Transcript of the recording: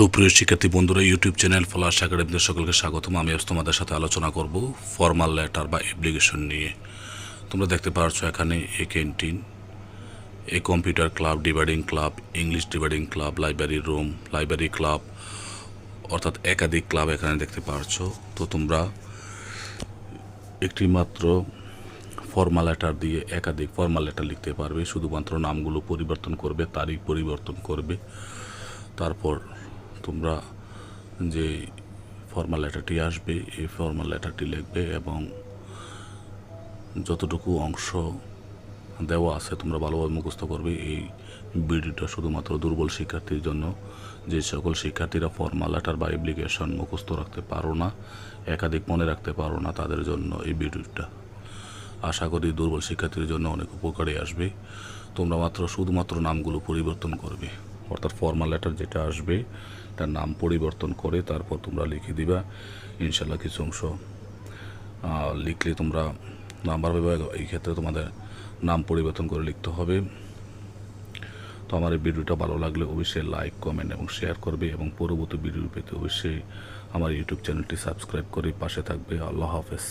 সুপ্রিয় শিক্ষার্থী বন্ধুরা, ইউটিউব চ্যানেল ফ্লাশ একাডেমিতে সকলকে স্বাগতম। আমি আজ তোমাদের সাথে আলোচনা করব ফর্মাল লেটার বা অ্যাপ্লিকেশন নিয়ে। তোমরা দেখতে পাচ্ছ এখানে a canteen, a computer club, dividing club, English dividing club, library room, library club, অর্থাৎ একাধিক ক্লাব এখানে দেখতে পাচ্ছ। তো তোমরা একটি মাত্র ফর্মাল লেটার দিয়ে একাধিক ফর্মাল লেটার লিখতে পারবে। শুধুমাত্র নামগুলো পরিবর্তন করবে, তারিখ পরিবর্তন করবে। তারপর তোমরা যে ফর্মাল লেটারটি আসবে এই ফর্মাল লেটারটি লিখবে এবং যতটুকু অংশ দেওয়া আছে তোমরা ভালোভাবে মুখস্থ করবে। এই ভিডিওটা শুধুমাত্র দুর্বল শিক্ষার্থীর জন্য, যে সকল শিক্ষার্থীরা ফর্মাল লেটার বা অ্যাপ্লিকেশন মুখস্থ রাখতে পারো না, একাধিক মনে রাখতে পারো না, তাদের জন্য এই ভিডিওটা। আশা করি দুর্বল শিক্ষার্থীর জন্য অনেক উপকারে আসবে। তোমরা শুধুমাত্র নামগুলো পরিবর্তন করবে, অর্থাৎ ফর্মাল লেটার যেটা আসবে তার নাম পরিবর্তন করে তারপর তোমরা লিখে দিবা। ইনশাল্লাহ কিছু অংশ লিখলে তোমরা নাম্বার পাবে। এই ক্ষেত্রে তোমাদের নাম পরিবর্তন করে লিখতে হবে। তো আমার এই ভিডিওটা ভালো লাগলে অবশ্যই লাইক, কমেন্ট এবং শেয়ার করবে এবং পরবর্তী ভিডিও পেতে অবশ্যই আমার ইউটিউব চ্যানেলটি সাবস্ক্রাইব করে পাশে থাকবে। আল্লাহ হাফেজ।